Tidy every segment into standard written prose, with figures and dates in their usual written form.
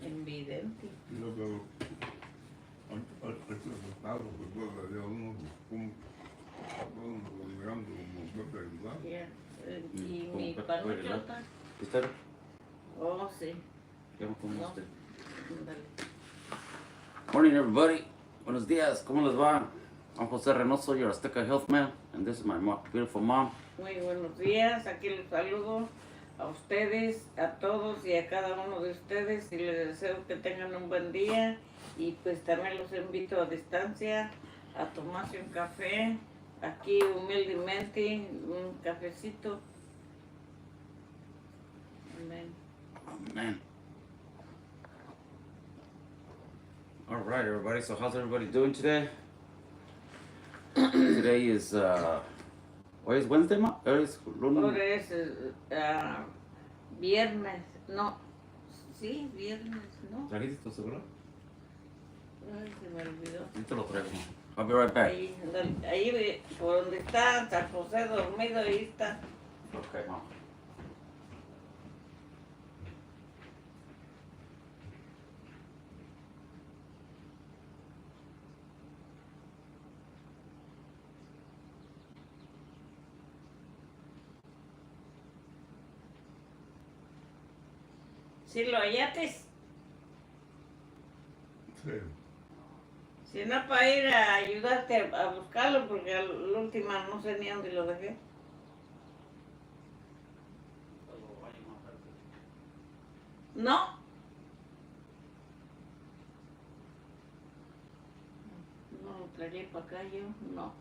Invidente. Yo pero estoy asustado porque todavía uno como mirando como Pepe ayudar. Ya. Y Como mi Pepe panuchota. ¿Está? Oh, sí. ¿Cómo No. usted? Ándale. Morning, everybody. Buenos días. ¿Cómo les va? I'm Jose Reynoso, your Azteca Health Man, and this is my beautiful mom. Muy buenos días. Aquí les saludo a ustedes, a todos y a cada uno de ustedes y les deseo que tengan un buen día y pues también los invito a distancia a tomarse un café, aquí humildemente, un cafecito. Amén. Man. All right, everybody. So how's everybody doing today? Today is, hoy es Wednesday, ma? Hoy es lunes. Ahora es viernes, no, sí, viernes, ¿no? ¿Trajiste tu seguro? Ay, se me olvidó. Yo te lo traigo. I'll be right back. Ahí por donde está San José dormido, ahí está. Okay, mom. Si lo hallates, Sí. si no para ir a ayudarte a buscarlo, porque la última no sé ni dónde lo dejé. No. No lo traeré para acá yo, no.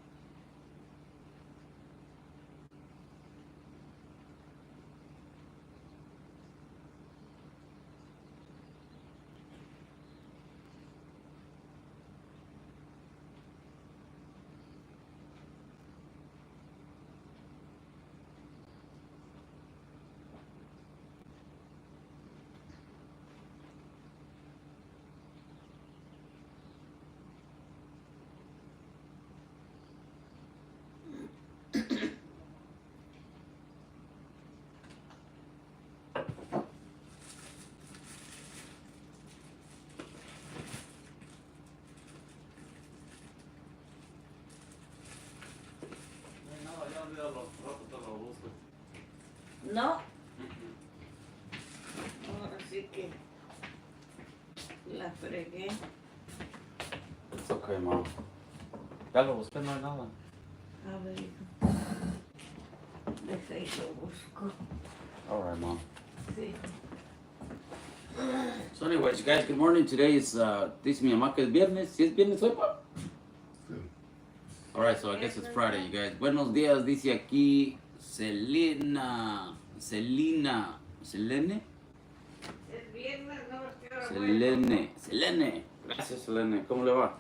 No. Ahora sí que la fregué. It's okay, mom. Ya lo busqué, no hay nada. A ver, hijo. Deja y lo busco. All right, mom. Sí. So anyways, you guys, good morning. Today is, dice mi mamá que es viernes. ¿Sí es viernes hoy, pa? Sí. All right, so I guess it's Friday, you guys. Buenos días, dice aquí Selene. Es viernes, no es que ahora Selene. Gracias, Selene. ¿Cómo le va?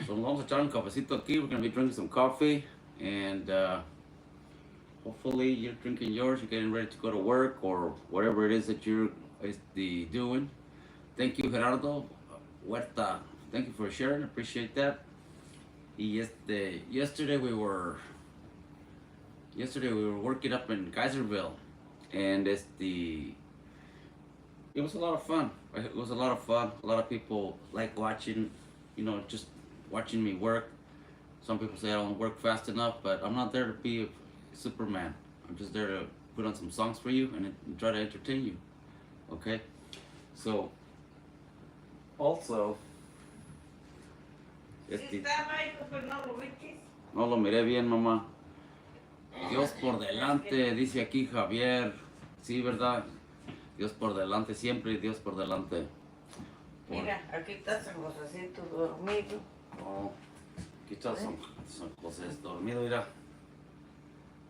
So vamos a echar un cafecito aquí. We're going to be drinking some coffee. And hopefully you're drinking yours. You're getting ready to go to work or whatever it is that you're doing. Thank you, Gerardo Huerta. Thank you for sharing. Appreciate that. Y yesterday we were working up in Kaiserville, and it was a lot of fun. It was a lot of fun. A lot of people like watching, just watching me work. Some people say I don't work fast enough, but I'm not there to be a Superman. I'm just there to put on some songs for you and try to entertain you. Okay? So, also, Sí estaba, hijo, pero no lo viste. no lo miré bien, mamá. Dios por delante, dice aquí Javier. Sí, ¿verdad? Dios por delante siempre y Dios por delante. Mira, aquí está San Josecito dormido. Oh, aquí está San José dormido, mira.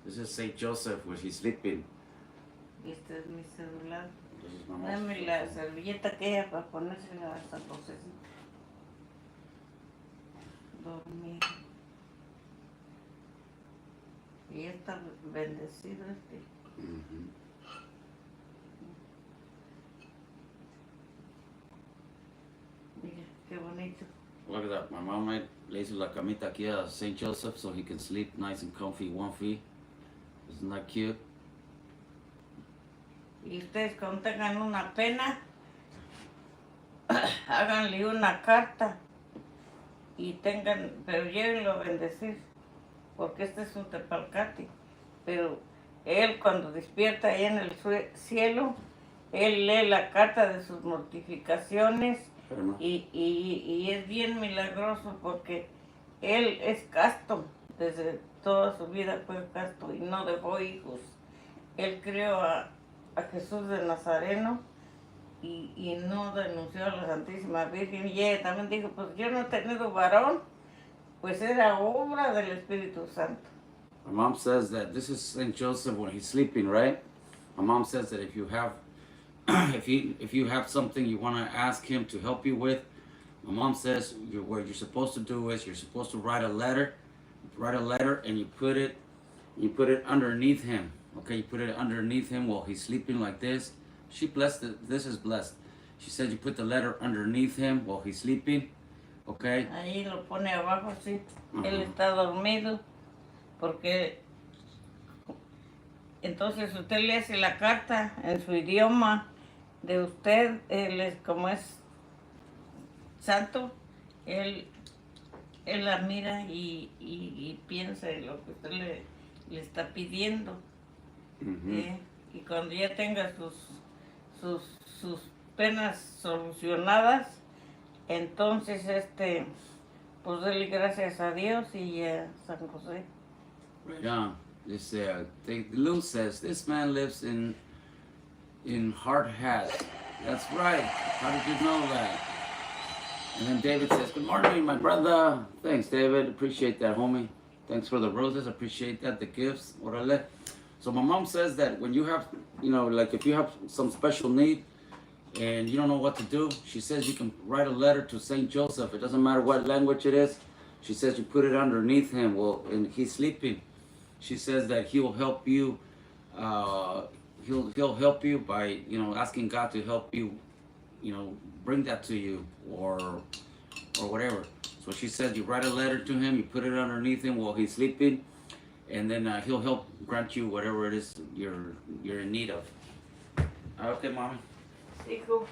This is Saint Joseph where he's sleeping. Y este es mi celular. This is my mom's Dame la servilleta que ella para ponérsela a San Josecito. Dormido. Y está bendecido este. Mhm. Mira, qué bonito. Look at that. My mom le hizo la camita aquí a Saint Joseph so he can sleep nice and comfy, comfy. Isn't that cute? Y ustedes cuando tengan una pena, háganle una carta y tengan, pero llévenlo a bendecir, porque este es un tepalcate. Pero él cuando despierta ahí en el cielo, él lee la carta de sus mortificaciones y es bien milagroso porque él es casto, desde toda su vida fue casto y no dejó hijos. Él crió a Jesús de Nazareno y no denunció a la Santísima Virgen. Y ella también dijo, pues yo no he tenido varón, pues era obra del Espíritu Santo. My mom says that this is Saint Joseph when he's sleeping, right? My mom says that if you have if you have something you want to ask him to help you with, my mom says what you're supposed to do is you're supposed to write a letter and you put it underneath him. Okay, you put it underneath him while he's sleeping like this. She blessed it. This is blessed. She said you put the letter underneath him while he's sleeping. Okay. Ahí lo pone abajo, sí. Él está dormido porque entonces usted le hace la carta en su idioma de usted. Él es como es santo, él la mira y piensa en lo que usted le está pidiendo. Y cuando ya tenga sus penas solucionadas, entonces pues dele gracias a Dios y a San José. Right on. This Lou says this man lives in Hard Hat. That's right. How did you know that? And then David says, good morning, my brother. Thanks, David. Appreciate that, homie. Thanks for the roses. Appreciate that. The gifts. Orale. So my mom says that when you have, like if you have some special need and you don't know what to do, she says you can write a letter to Saint Joseph. It doesn't matter what language it is. She says you put it underneath him. Well, and he's sleeping. She says that he will help you. He'll help you by asking God to help you, bring that to you or whatever. So she says you write a letter to him, you put it underneath him while he's sleeping, and then he'll help grant you whatever it is you're in need of. Okay, mommy. Hijo.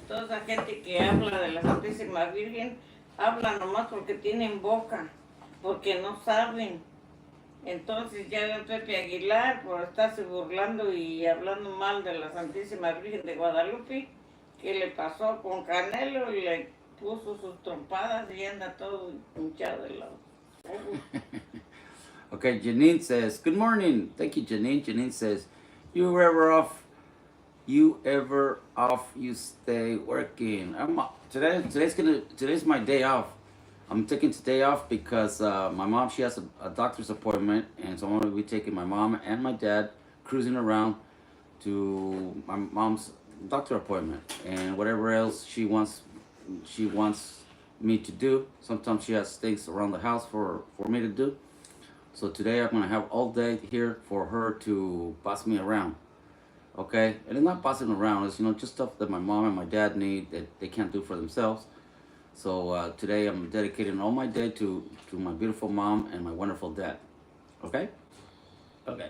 Toda esa gente que habla de la Santísima Virgen, habla nomás porque tienen boca, porque no saben. Entonces ya ven Pepe Aguilar por estarse burlando y hablando mal de la Santísima Virgen de Guadalupe, que le pasó con Canelo y le puso sus trompadas y anda todo hinchado de lado. Okay, Janine says, good morning. Thank you, Janine. Janine says, you ever off, you stay working. Today's my day off. I'm taking today off because my mom, she has a doctor's appointment, and so I'm going to be taking my mom and my dad cruising around to my mom's doctor appointment and whatever else she wants me to do. Sometimes she has things around the house for me to do. So today I'm going to have all day here for her to boss me around. Okay? And it's not bossing around. It's, just stuff that my mom and my dad need that they can't do for themselves. So today I'm dedicating all my day to my beautiful mom and my wonderful dad. Okay? Okay.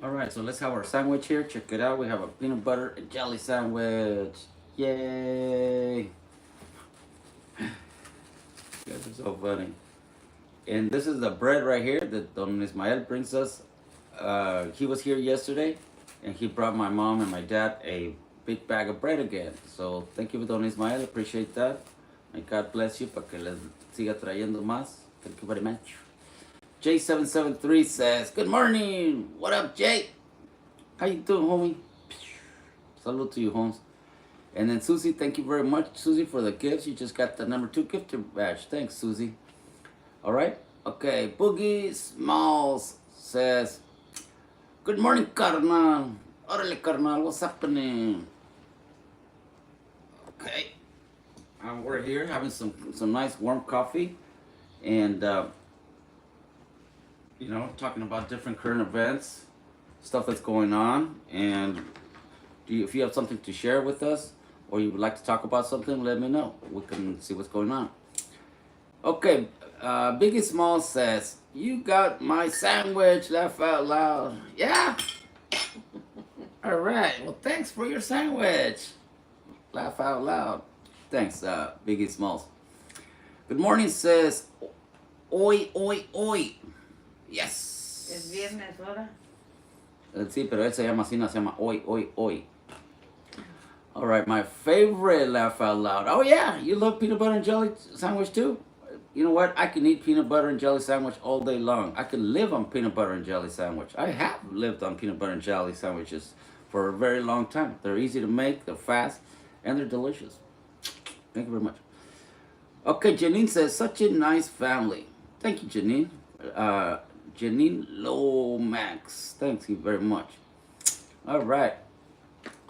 All right, so let's have our sandwich here. Check it out. We have a peanut butter and jelly sandwich. Yay! You guys are so funny. And this is the bread right here that Don Ismael brings us. He was here yesterday, and he brought my mom and my dad a big bag of bread again. So thank you, Don Ismael. Appreciate that. May God bless you para que les siga trayendo más. Thank you very much. J773 says, good morning. What up, Jay? How you doing, homie? Salute to you, Holmes. And then Susie, thank you very much, Susie, for the gifts. You just got the number 2 gifter badge. Thanks, Susie. All right. Okay. Boogie Smalls says, good morning, carnal. Orale, carnal. What's happening? Okay. We're here having some nice warm coffee and, talking about different current events, stuff that's going on. And if you have something to share with us, or you would like to talk about something, let me know. We can see what's going on. Okay, Biggie Small says, "You got my sandwich." Laugh out loud. Yeah. All right. Well, thanks for your sandwich. Laugh out loud. Thanks, Biggie Smalls. Good morning says, "Oi, oi, oi." Yes. Es viernes ahora. Sí, pero él se llama así, no se llama oi, oi, oi. All right, my favorite laugh out loud. Oh yeah, you love peanut butter and jelly sandwich too? You know what? I can eat peanut butter and jelly sandwich all day long. I can live on peanut butter and jelly sandwich. I have lived on peanut butter and jelly sandwiches for a very long time. They're easy to make, they're fast, and they're delicious. Thank you very much. Okay, Janine says, "Such a nice family." Thank you, Janine. Janine Lomax. Thank you very much. All right.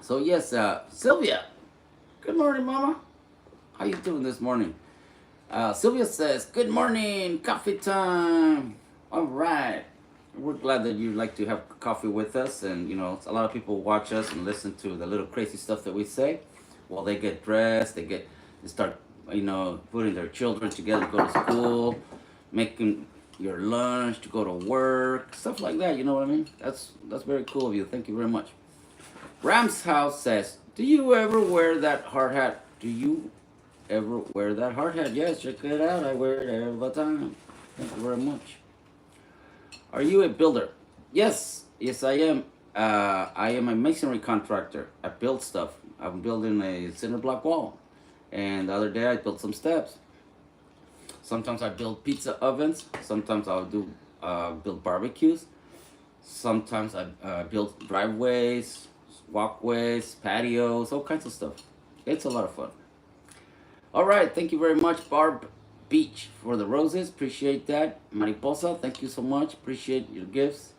So yes, Sylvia. Good morning, Mama. How you doing this morning? Sylvia says, "Good morning, coffee time." All right. We're glad that you like to have coffee with us, and you know, a lot of people watch us and listen to the little crazy stuff that we say while they get dressed. They start, you know, putting their children together to go to school, making your lunch to go to work, stuff like that. You know what I mean? That's very cool of you. Thank you very much. Ram's House says, "Do you ever wear that hard hat? Do you ever wear that hard hat?" Yes, check it out. I wear it every time. Thank you very much. Are you a builder? Yes, I am. I am a masonry contractor. I build stuff. I'm building a cinder block wall. And the other day I built some steps. Sometimes I build pizza ovens. Sometimes I'll build barbecues. Sometimes I build driveways, walkways, patios, all kinds of stuff. It's a lot of fun. All right, thank you very much, Barb Beach, for the roses. Appreciate that. Mariposa, thank you so much. Appreciate your gifts.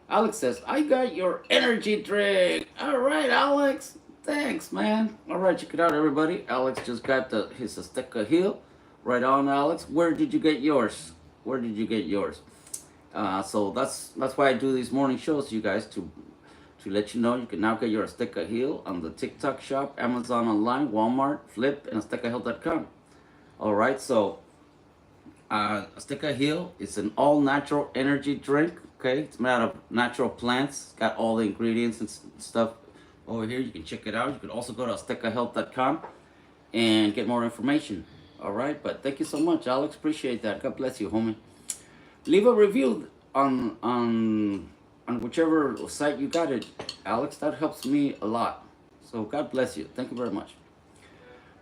Alex says, "I got your energy drink." All right, Alex. Thanks, man. All right, check it out, everybody. Alex just got his Azteca Hill. Right on, Alex. Where did you get yours? Where did you get yours? So that's why I do these morning shows, you guys, to let you know you can now get your Azteca Hill on the TikTok shop, Amazon online, Walmart, Flip, and AztecaHill.com. All right, so Azteca Hill is an all-natural energy drink. Okay, it's made out of natural plants. It's got all the ingredients and stuff over here. You can check it out. You can also go to AztecaHealth.com and get more information. All right, but thank you so much, Alex. Appreciate that. God bless you, homie. Leave a review on whichever site you got it, Alex. That helps me a lot. So God bless you. Thank you very much.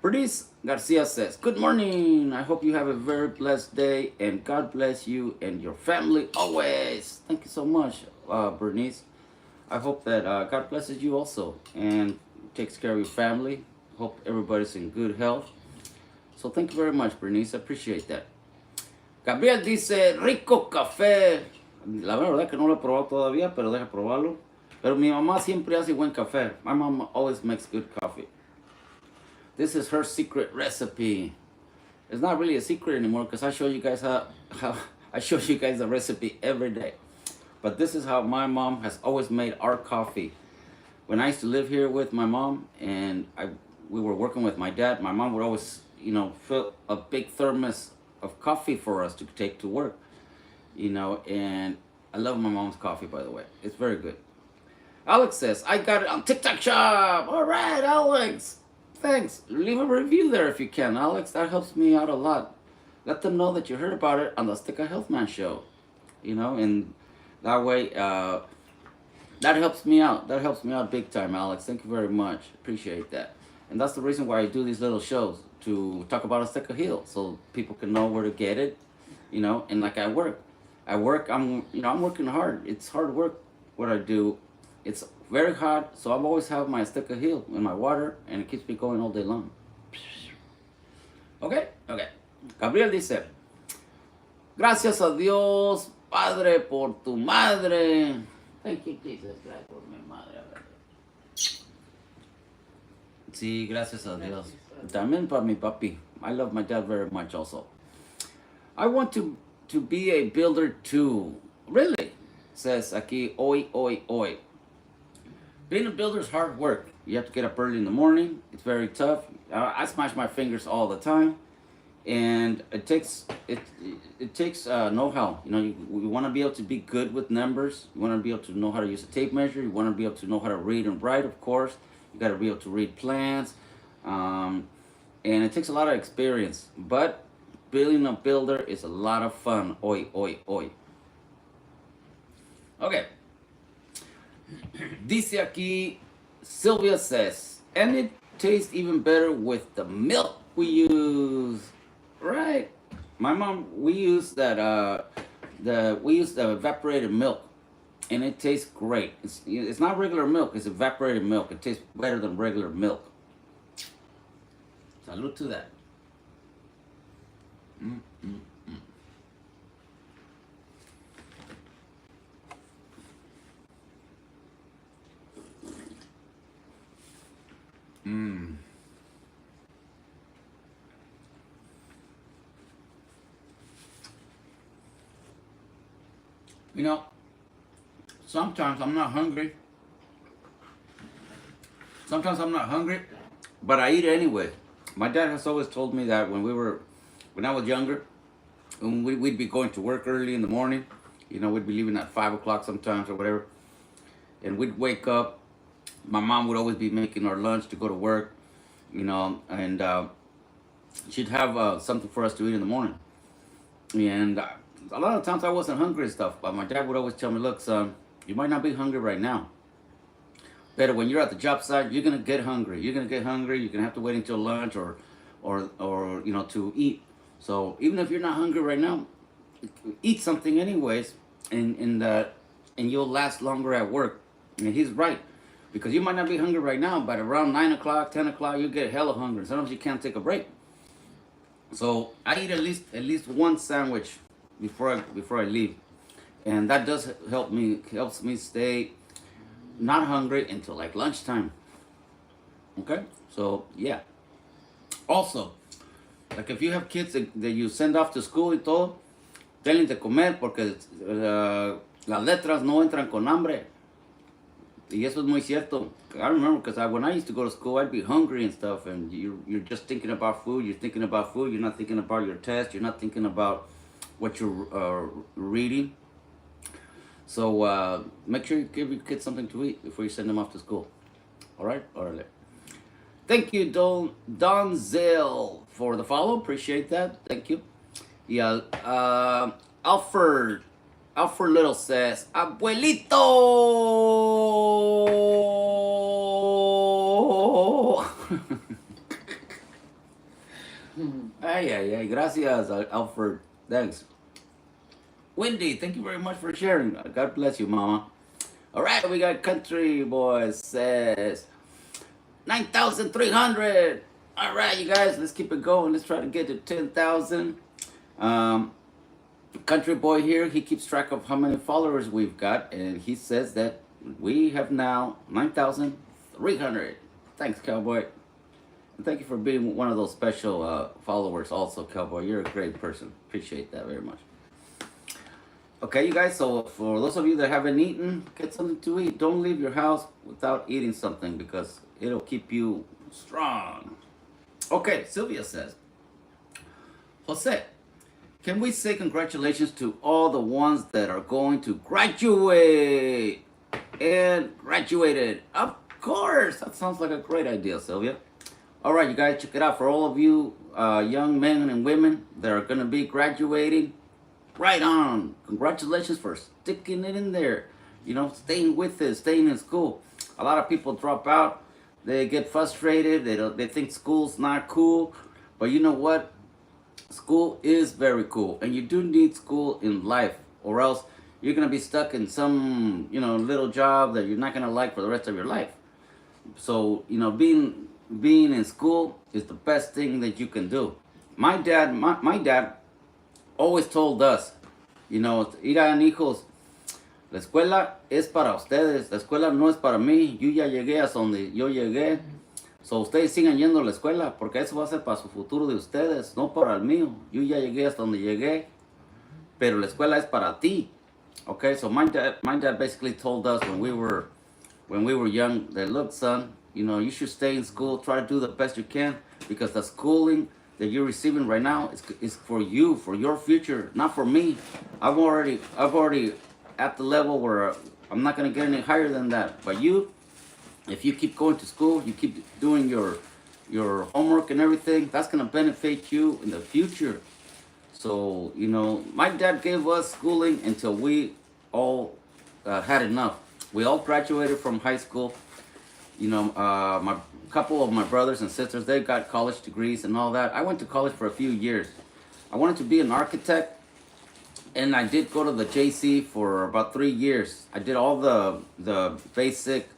Bernice Garcia says, "Good morning. I hope you have a very blessed day, and God bless you and your family always." Thank you so much, Bernice. I hope that God blesses you also and takes care of your family. Hope everybody's in good health. So thank you very much, Bernice. I appreciate that. Gabriel dice, "Rico café." La verdad que no lo he probado todavía, pero deja probarlo. Pero mi mamá siempre hace buen café. My mom always makes good coffee. This is her secret recipe. It's not really a secret anymore because I show you guys how I show you guys the recipe every day. But this is how my mom has always made our coffee. When I used to live here with my mom and we were working with my dad, my mom would always, you know, fill a big thermos of coffee for us to take to work. You know, and I love my mom's coffee, by the way. It's very good. Alex says, "I got it on TikTok shop." All right, Alex. Thanks. Leave a review there if you can, Alex. That helps me out a lot. Let them know that you heard about it on the Azteca Health Man show. You know, and that way, that helps me out. That helps me out big time, Alex. Thank you very much. Appreciate that. And that's the reason why I do these little shows, to talk about Azteca Heal, so people can know where to get it. You know, and like I'm working hard. It's hard work what I do. It's very hot, so I always have my Azteca Heal in my water, and it keeps me going all day long. Okay. Gabriel dice, "Gracias a Dios, Padre, por tu madre." Thank you, Jesus. Gracias por mi madre. Sí, gracias a Dios. También para mi papi. I love my dad very much also. "I want to be a builder too." Really? Says aquí, oi. Being a builder is hard work. You have to get up early in the morning. It's very tough. I smash my fingers all the time, and it takes know-how. You know, you want to be able to be good with numbers. You want to be able to know how to use a tape measure. You want to be able to know how to read and write, of course. You got to be able to read plans, and it takes a lot of experience. But being a builder is a lot of fun. Oi, oi, oi. Okay. Dice aquí, Sylvia says, and it tastes even better with the milk we use. Right. My mom, we use that we use the evaporated milk, and it tastes great. It's not regular milk, it's evaporated milk. It tastes better than regular milk. Salud to that. Mm, mm, mm. Mm. You know, sometimes I'm not hungry. Sometimes I'm not hungry, but I eat anyway. My dad has always told me that when I was younger, when we'd be going to work early in the morning, you know, we'd be leaving at 5 o'clock sometimes or whatever, and we'd wake up. My mom would always be making our lunch to go to work, you know, and she'd have something for us to eat in the morning. And a lot of times I wasn't hungry and stuff, but my dad would always tell me, look, son, you might not be hungry right now. But when you're at the job site, you're gonna get hungry. You're gonna get hungry. You're gonna have to wait until lunch or you know, to eat. So even if you're not hungry right now, eat something anyways, and you'll last longer at work. And he's right, because you might not be hungry right now, but around 9 o'clock, 10 o'clock, you get hella hungry. Sometimes you can't take a break. So I eat at least one sandwich before I leave, and that does helps me stay not hungry until like lunchtime. Okay, so yeah. Also, like if you have kids that you send off to school y todo, tell them de comer porque las letras no entran con hambre. Y eso es muy cierto. I remember because when I used to go to school, I'd be hungry and stuff, and you're just thinking about food. You're thinking about food. You're not thinking about your test. You're not thinking about what you're reading. So make sure you give your kids something to eat before you send them off to school. All right? All right. Thank you, Donzel, for the follow. Appreciate that. Thank you. Yeah. Alfred Little says, Abuelito. Ay. Gracias, Alfred. Thanks. Wendy, thank you very much for sharing. God bless you, Mama. All right, we got Country Boy says 9,300. All right, you guys, let's keep it going. Let's try to get to 10,000. Country Boy here, he keeps track of how many followers we've got, and he says that we have now 9,300. Thanks, Cowboy. And thank you for being one of those special followers also, Cowboy. You're a great person. Appreciate that very much. Okay, you guys, so for those of you that haven't eaten, get something to eat. Don't leave your house without eating something because it'll keep you strong. Okay, Sylvia says, Jose, can we say congratulations to all the ones that are going to graduate and graduated? Of course, that sounds like a great idea, Sylvia. All right, you guys, check it out. For all of you young men and women that are going to be graduating, right on. Congratulations for sticking it in there. You know, staying with it, staying in school. A lot of people drop out. They get frustrated. They think school's not cool. But you know what? School is very cool. And you do need school in life. Or else you're going to be stuck in some, you know, little job that you're not going to like for the rest of your life. So, you know, being in school is the best thing that you can do. My dad always told us, you know, irán hijos, la escuela es para ustedes, la escuela no es para mí, yo ya llegué hasta donde yo llegué, so ustedes sigan yendo a la escuela, porque eso va a ser para su futuro de ustedes, no para el mío, yo ya llegué hasta donde llegué, pero la escuela es para ti. Okay, so my dad basically told us when we were young that, look, son, You know, you should stay in school. Try to do the best you can because the schooling that you're receiving right now is for you, for your future, not for me. I've already at the level where I'm not gonna get any higher than that. But you, if you keep going to school, you keep doing your homework and everything, that's gonna benefit you in the future. So, you know, my dad gave us schooling until we all had enough. We all graduated from high school. You know, my couple of my brothers and sisters, they got college degrees and all that. I went to college for a few years. I wanted to be an architect, and I did go to the JC for about 3 years. I did all the basic,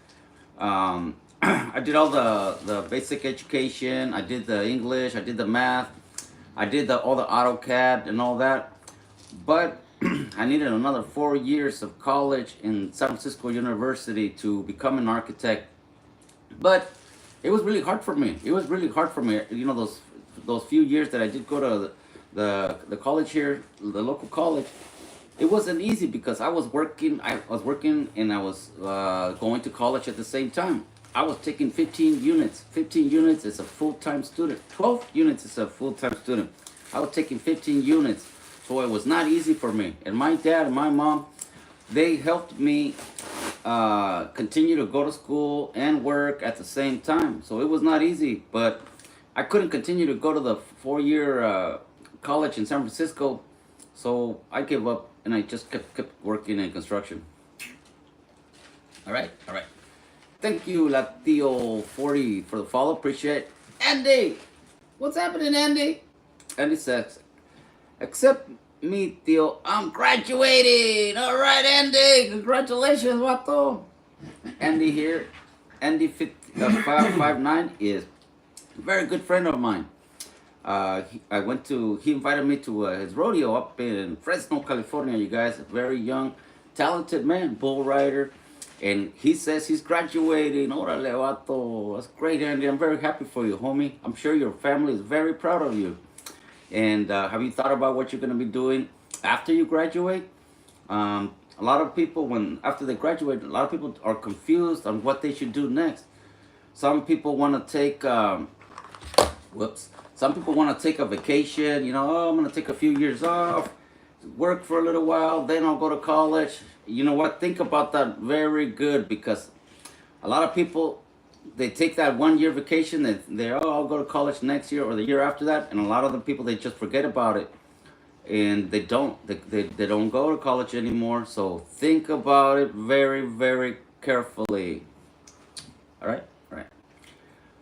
I did all the basic education. I did the English. I did the math. I did all the AutoCAD and all that. But I needed another 4 years of college in San Francisco University to become an architect. But it was really hard for me. It was really hard for me. You know, those few years that I did go to the college here, the local college, it wasn't easy because I was working. And I was going to college at the same time. I was taking 15 units. 15 units is a full-time student. 12 units is a full-time student. I was taking 15 units. So it was not easy for me. And my dad and my mom, they helped me continue to go to school and work at the same time. So it was not easy. But I couldn't continue to go to the 4-year college in San Francisco. So I gave up and I just kept working in construction. All right. Thank you, Latio40, for the follow. Appreciate it. Andy! What's happening, Andy? Andy says, except me, Theo, I'm graduating. All right, Andy. Congratulations, Vato. Andy here. Andy 559 is a very good friend of mine. He invited me to his rodeo up in Fresno, California, you guys. A very young, talented man, bull rider. And he says he's graduating. Órale, vato. That's great, Andy. I'm very happy for you, homie. I'm sure your family is very proud of you. And have you thought about what you're going to be doing after you graduate? A lot of people, after they graduate, a lot of people are confused on what they should do next. Some people want to take, Some people want to take a vacation. You know, oh, I'm going to take a few years off, work for a little while, then I'll go to college. You know what? Think about that very good, because a lot of people, they take that 1 year vacation and I'll go to college next year or the year after that. And a lot of the people, they just forget about it and they don't go to college anymore. So think about it very, very carefully. All right.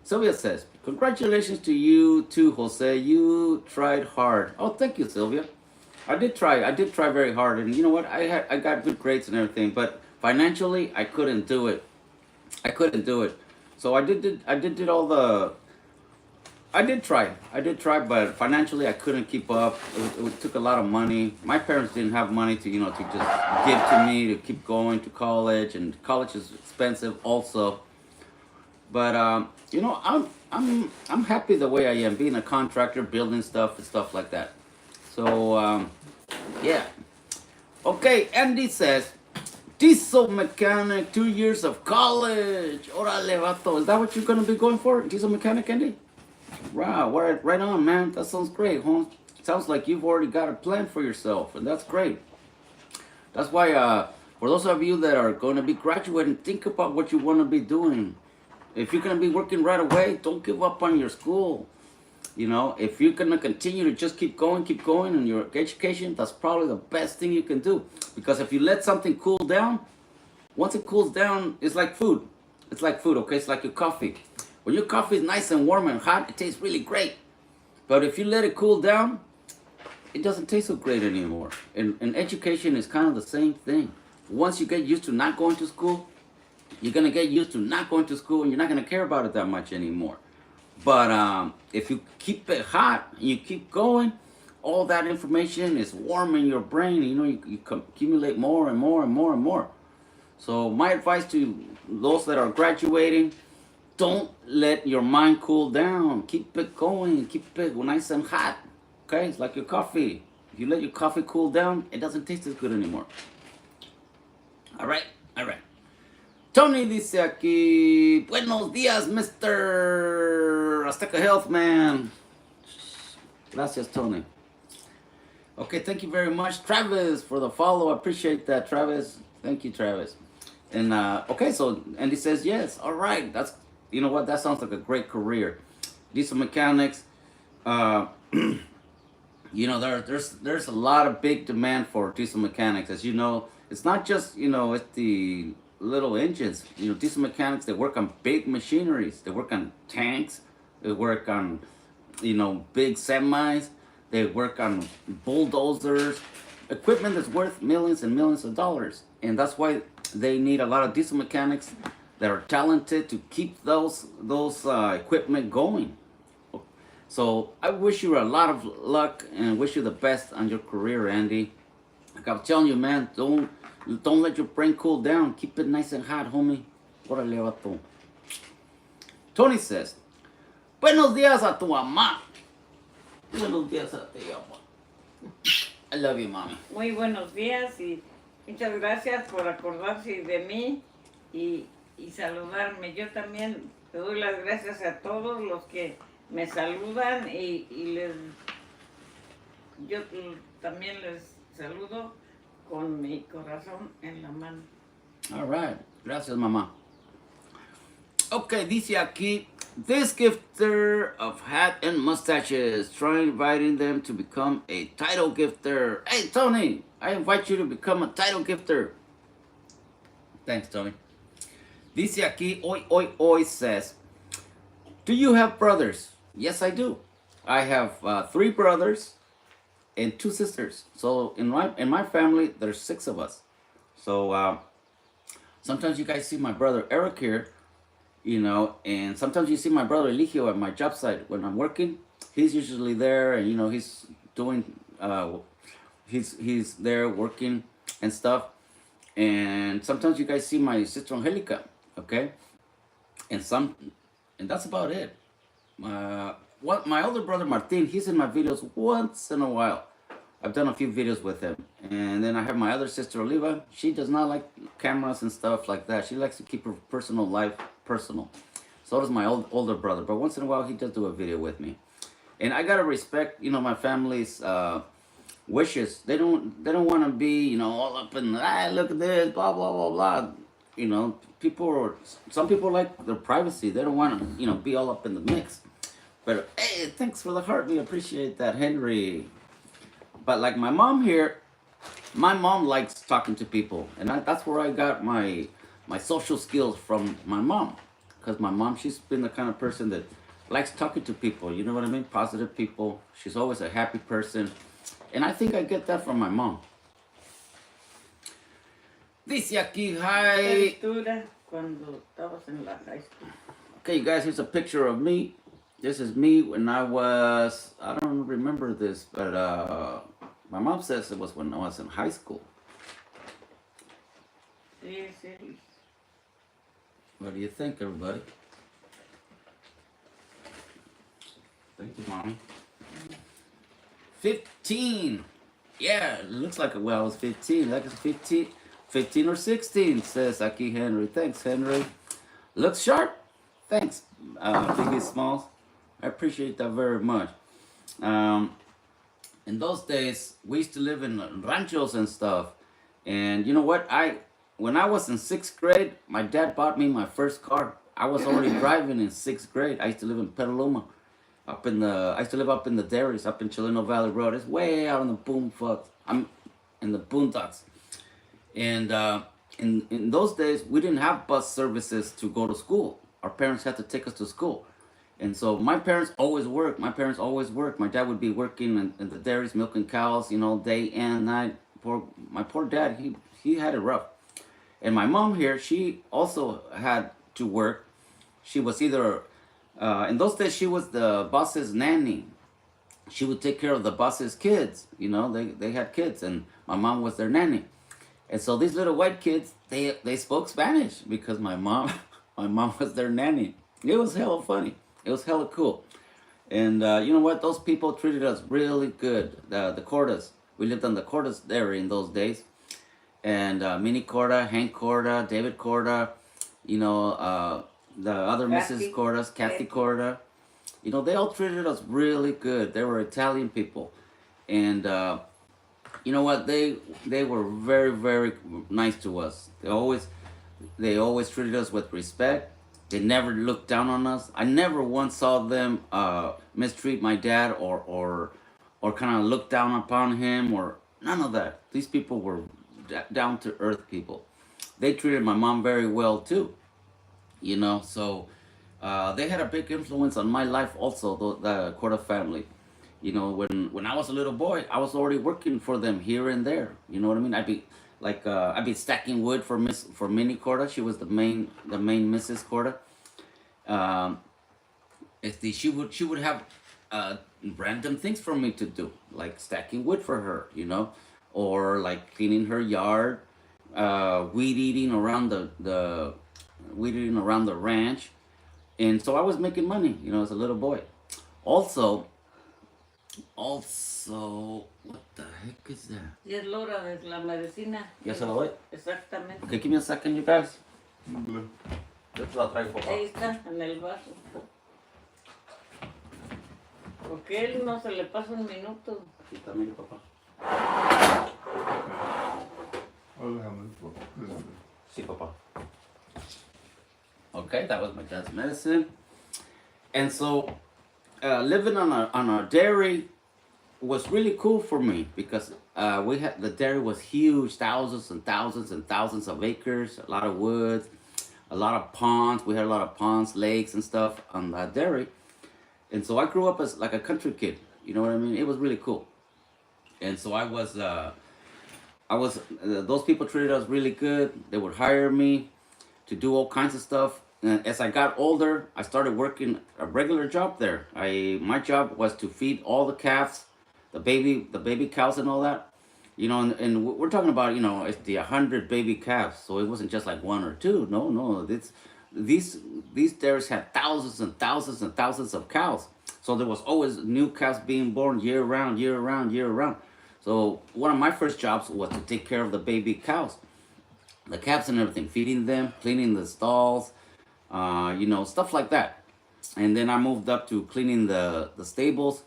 Sylvia says, congratulations to you too, Jose. You tried hard. Oh, thank you, Sylvia. I did try very hard, and you know what? I got good grades and everything, but financially I couldn't do it. So I did try, but financially I couldn't keep up. It took a lot of money. My parents didn't have money to just give to me to keep going to college, and college is expensive also. But I'm happy the way I am, being a contractor, building stuff and stuff like that. So yeah. Okay, Andy says, diesel mechanic, 2 years of college. Órale, vato. Is that what you're going to be going for? Diesel mechanic, Andy? Wow, right on, man. That sounds great, huh? Sounds like you've already got a plan for yourself, and that's great. That's why, for those of you that are going to be graduating, think about what you want to be doing. If you're going to be working right away, don't give up on your school. You know, if you're going to continue to just keep going in your education, that's probably the best thing you can do. Because if you let something cool down, once it cools down, it's like food. It's like food, okay? It's like your coffee. When your coffee is nice and warm and hot, it tastes really great. But if you let it cool down, it doesn't taste so great anymore. And education is kind of the same thing. Once you get used to not going to school, you're going to get used to not going to school, and you're not going to care about it that much anymore. But if you keep it hot and you keep going, all that information is warm in your brain. You know, you accumulate more and more and more and more. So my advice to those that are graduating, don't let your mind cool down. Keep it going. Keep it nice and hot. Okay? It's like your coffee. If you let your coffee cool down, it doesn't taste as good anymore. All right. Tony dice aquí, buenos días, Mr. Azteca Health Man. Gracias, Tony. Okay, thank you very much, Travis, for the follow. I appreciate that, Travis. Thank you, Travis. And okay, so Andy says yes. All right, that's, you know what? That sounds like a great career. Diesel mechanics. You know, there's a lot of big demand for diesel mechanics. As you know, it's not just, you know, it's the little engines. You know, diesel mechanics, they work on big machineries. They work on tanks. They work on, you know, big semis. They work on bulldozers, equipment that's worth millions and millions of dollars. And that's why they need a lot of diesel mechanics that are talented to keep those equipment going. So I wish you a lot of luck and wish you the best on your career, Andy. Like I'm telling you, man, don't let your brain cool down. Keep it nice and hot, homie. Órale, vato. Tony says, buenos días a tu mamá. Buenos días a ti, amor. I love you, mommy. Muy buenos días y muchas gracias por acordarse de mí y saludarme. Yo también te doy las gracias a todos los que me saludan y yo también les saludo con mi corazón en la mano. All right. Gracias, mamá. Okay, dice aquí, this gifter of hat and mustaches, try inviting them to become a title gifter. Hey, Tony, I invite you to become a title gifter. Thanks, Tony. Dice aquí, hoy says, do you have brothers? Yes, I do. I have 3 brothers and 2 sisters. So in my family, there's 6 of us. So sometimes you guys see my brother Eric here, you know, and sometimes you see my brother Eligio at my job site when I'm working. He's usually there, and you know, he's doing he's there working and stuff. And sometimes you guys see my sister Angelica, okay? And that's about it. My older brother Martin, he's in my videos once in a while. I've done a few videos with him. And then I have my other sister Oliva. She does not like cameras and stuff like that. She likes to keep her personal life personal. So does my older brother. But once in a while, he does do a video with me. And I gotta respect, you know, my family's wishes. They don't want to be, you know, all up in, look at this, blah, blah, blah, blah. You know, some people like their privacy. They don't want to, you know, be all up in the mix. But hey, thanks for the heart. We appreciate that, Henry. But like my mom here, my mom likes talking to people. And that's where I got my social skills from my mom. Because my mom, she's been the kind of person that likes talking to people. You know what I mean? Positive people. She's always a happy person. And I think I get that from my mom. Dice aquí, hi. Cuando estabas en la high school. Okay, you guys, here's a picture of me. This is me when I don't remember this, but my mom says it was when I was in high school. Sí, sí. What do you think, everybody? Thank you, Mommy. 15. Yeah, it looks like, well, I was 15. Like it's 15 or 16, says Aki Henry. Thanks, Henry. Looks sharp. Thanks, Biggie Smalls. I appreciate that very much. In those days, we used to live in ranchos and stuff. And you know what? When I was in 6th grade, my dad bought me my first car. I was already driving in 6th grade. I used to live in Petaluma. I used to live up in the dairies, up in Chileno Valley Road. It's way out in the boondocks. I'm in the boondocks. And in those days, we didn't have bus services to go to school. Our parents had to take us to school. And so my parents always worked. My dad would be working in the dairies, milking cows, you know, day and night. My poor dad, he had it rough. And my mom here, she also had to work. She was either, in those days, she was the boss's nanny. She would take care of the boss's kids. You know, they had kids, and my mom was their nanny. And so these little white kids, they spoke Spanish because my mom was their nanny. It was hella funny. It was hella cool. And you know what? Those people treated us really good. The Cordas. We lived on the Cordas area in those days. And Minnie Corda, Hank Corda, David Corda, you know, the other Mrs. Kathy. Cordas, Kathy Corda. You know, they all treated us really good. They were Italian people, and you know what? They were very very nice to us. They always treated us with respect. They never looked down on us. I never once saw them mistreat my dad or kind of look down upon him or none of that. These people were down to earth people. They treated my mom very well too. You know, so they had a big influence on my life also. The Corda family. You know, when I was a little boy, I was already working for them here and there. You know what I mean? I'd be stacking wood for Minnie Corda. She was the main Mrs. Corda. Um, she would have random things for me to do, like stacking wood for her, or like cleaning her yard, weed eating around the weed eating around the ranch, and so I was making money, as a little boy. Also, what the heck is that? Y es la hora de la medicina. Ya se lo doy. Exactamente. Okay, give me a second, you guys. Hombre, Yo te la traigo, papá. Ahí está, en el vaso. Porque él no se le pasa un minuto. Sí, también, papá. déjame, pues. Sí, papá. Okay, that was my dad's medicine. And so, living on our dairy was really cool for me because the dairy was huge, thousands and thousands and thousands of acres, a lot of woods, a lot of ponds. We had a lot of ponds, lakes, and stuff on that dairy. And so I grew up as like a country kid. You know what I mean? It was really cool. And so I was those people treated us really good. They would hire me to do all kinds of stuff. And as I got older, I started working a regular job there. My job was to feed all the calves, the baby cows and all that. And we're talking about, it's the 100 baby calves. So it wasn't just like one or two. No. These dairies had thousands and thousands and thousands of cows. So there was always new calves being born year round, year round, year round. So one of my first jobs was to take care of the baby cows, the calves and everything, feeding them, cleaning the stalls, stuff like that. And then I moved up to cleaning the stables.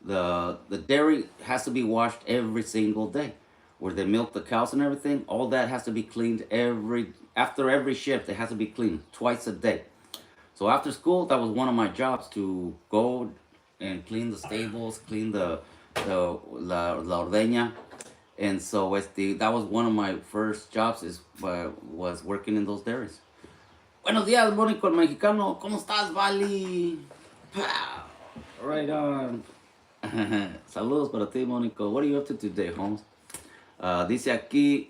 The dairy has to be washed every single day, where they milk the cows and everything. All that has to be cleaned after every shift. It has to be cleaned twice a day. So after school, that was one of my jobs, to go and clean the stables, clean la ordeña. And so that was one of my first jobs, was working in those dairies. Buenos días, Mónico el Mexicano. ¿Cómo estás, Vali? Pow. Right on. Saludos para ti, Mónico. What are you up to today, Holmes? Dice aquí,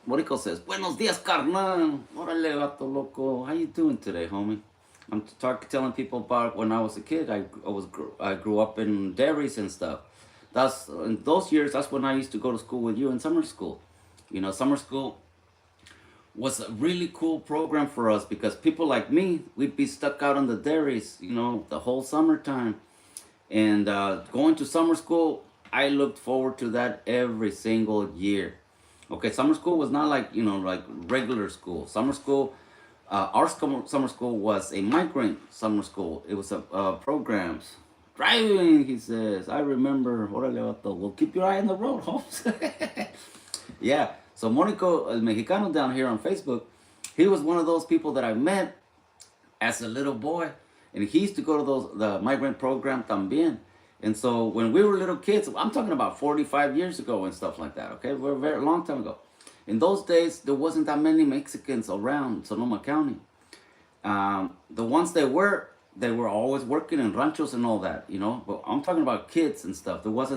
Mónico says, Buenos días, carnal. Órale, vato loco. How you doing today, homie? I'm telling people about when I was a kid. I grew up in dairies and stuff. In those years, that's when I used to go to school with you in summer school. Summer school was a really cool program for us because people like me, we'd be stuck out on the dairies, the whole summertime. And going to summer school, I looked forward to that every single year. Okay, summer school was not like, like regular school. Summer school, our summer school was a migrant summer school. It was programs. Driving, he says. I remember. Well, keep your eye on the road, Holmes. Yeah. So Mónico el Mexicano down here on Facebook, he was one of those people that I met as a little boy. And he used to go to the migrant program también. And so when we were little kids, I'm talking about 45 years ago and stuff like that, okay? We're a very long time ago. In those days, there wasn't that many Mexicans around Sonoma County. The ones they were always working in ranchos and all that, But I'm talking about kids and stuff. There was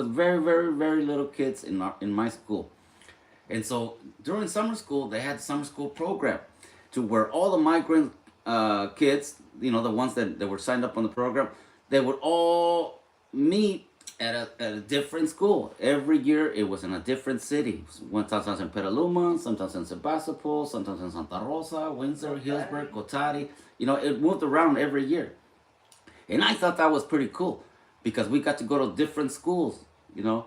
very, very, very little kids in my school. And so during summer school, they had summer school program to where all the migrant kids, the ones that were signed up on the program, they would all meet at a different school. Every year it was in a different city. Sometimes in Petaluma, sometimes in Sebastopol, sometimes in Santa Rosa, Windsor, Hillsburg, Cotati. It moved around every year. And I thought that was pretty cool because we got to go to different schools, one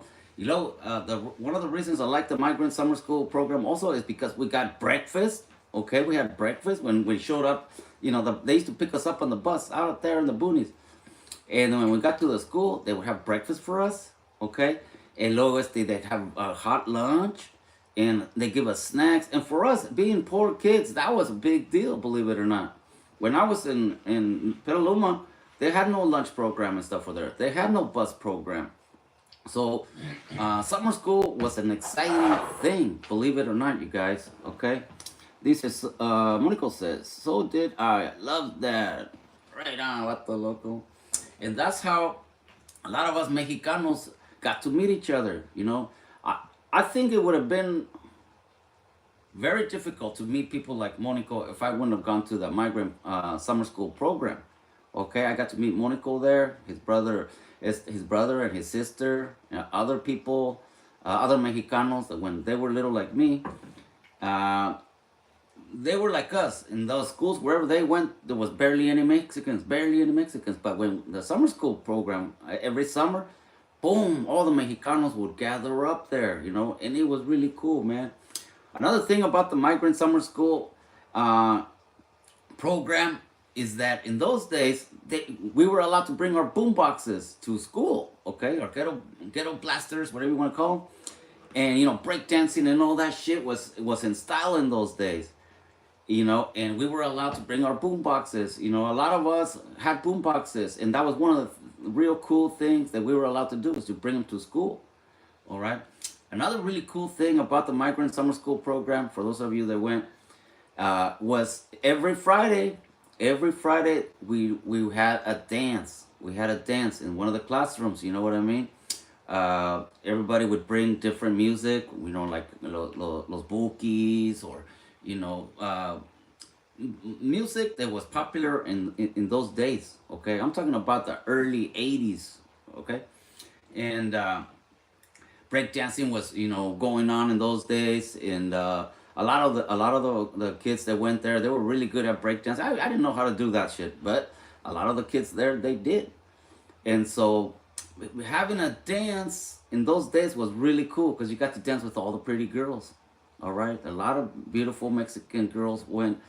of the reasons I like the migrant summer school program also is because we got breakfast Okay, we had breakfast when we showed up. You know, they used to pick us up on the bus out there in the boonies. And when we got to the school, they would have breakfast for us, okay? And luego they'd have a hot lunch, and they give us snacks. And for us, being poor kids, that was a big deal, believe it or not. When I was in Petaluma, they had no lunch program and stuff for there. They had no bus program. So summer school was an exciting thing, believe it or not, you guys, okay? This is, Monico says, so did I. Love that. Right on, Vato Loco. And that's how a lot of us Mexicanos got to meet each other, you know. I think it would have been very difficult to meet people like Monico if I wouldn't have gone to the migrant summer school program. Okay, I got to meet Monico there, his brother and his sister, other people, other Mexicanos that when they were little like me, they were like us in those schools. Wherever they went, there was barely any Mexicans. But when the summer school program, every summer, boom, all the Mexicanos would gather up there, you know, and it was really cool, man. Another thing about the migrant summer school program is that in those days, we were allowed to bring our boom boxes to school, okay, our ghetto blasters, whatever you want to call them. And you know, breakdancing and all that shit was in style in those days. You know, and we were allowed to bring our boom boxes. You know, a lot of us had boom boxes, and that was one of the real cool things that we were allowed to do, was to bring them to school. All right. Another really cool thing about the migrant summer school program, for those of you that went, was every Friday we had a dance. We had a dance in one of the classrooms. You know what I mean? Everybody would bring different music. You know, like los bookies, or you know, music that was popular in those days. Okay, I'm talking about the early '80s. Okay, and breakdancing was, you know, going on in those days, and a lot of the kids that went there, they were really good at breakdancing. I didn't know how to do that shit, but a lot of the kids there, they did. And so having a dance in those days was really cool, because you got to dance with all the pretty girls. All right, a lot of beautiful Mexican girls went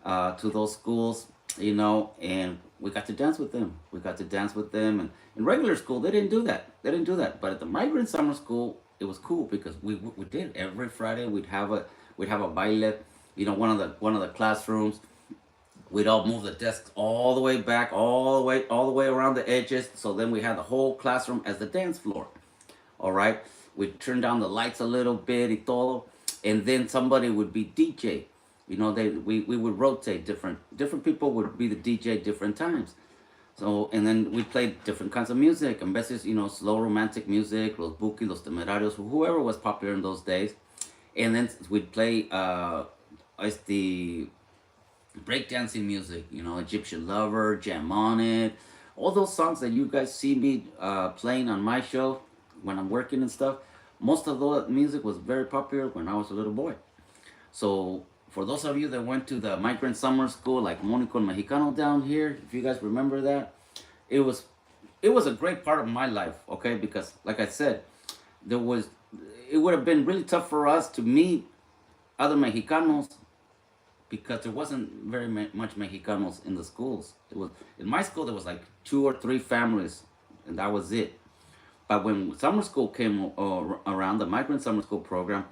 to those schools, you know, and we got to dance with them. And in regular school, they didn't do that. But at the migrant summer school, it was cool, because we did every Friday. We'd have a baile, you know, one of the classrooms. We'd all move the desks all the way back, all the way around the edges. So then we had the whole classroom as the dance floor. All right, we'd turn down the lights a little bit, y todo. And then somebody would be DJ. You know, we would rotate. Different people would be the DJ different times. So, and then we played different kinds of music. And veces, you know, slow romantic music, los buki, los temerarios, whoever was popular in those days. And then we'd play the breakdancing music, you know, Egyptian Lover, Jam on It, all those songs that you guys see me playing on my show when I'm working and stuff. Most of that music was very popular when I was a little boy. So for those of you that went to the migrant summer school, like Monico and Mexicano down here, if you guys remember that, it was a great part of my life, okay? Because like I said, it would have been really tough for us to meet other Mexicanos, because there wasn't very much Mexicanos in the schools. In my school, there was like 2 or 3 families, and that was it. But when summer school came around, the migrant summer school program,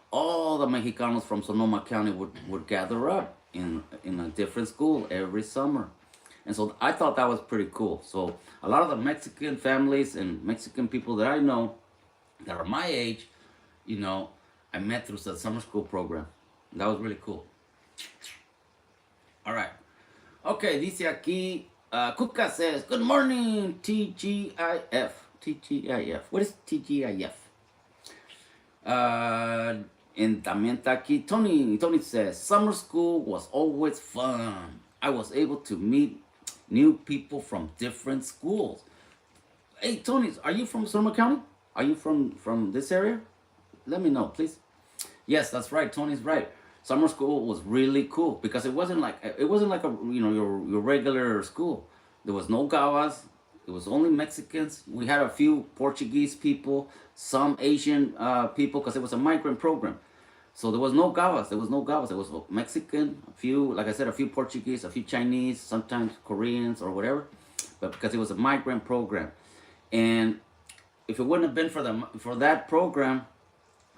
all the Mexicanos from Sonoma County would gather up in a different school every summer. And so I thought that was pretty cool. So a lot of the Mexican families and Mexican people that I know that are my age, you know, I met through the summer school program. That was really cool. All right. Okay, dice aquí, Kuka says, good morning, TGIF. TGIF. What is TGIF? And también está aquí Tony. Tony says, summer school was always fun. I was able to meet new people from different schools. Hey, Tony, are you from Sonoma County? Are you from this area? Let me know, please. Yes, that's right. Tony's right. Summer school was really cool, because it wasn't like a, you know, your regular school. There was no gawas. It was only Mexicans. We had a few Portuguese people, some Asian people, because it was a migrant program. So there was no Gavas. There was no Gavas. There was Mexican, a few, like I said, a few Portuguese, a few Chinese, sometimes Koreans or whatever. But because it was a migrant program, and if it wouldn't have been for that program,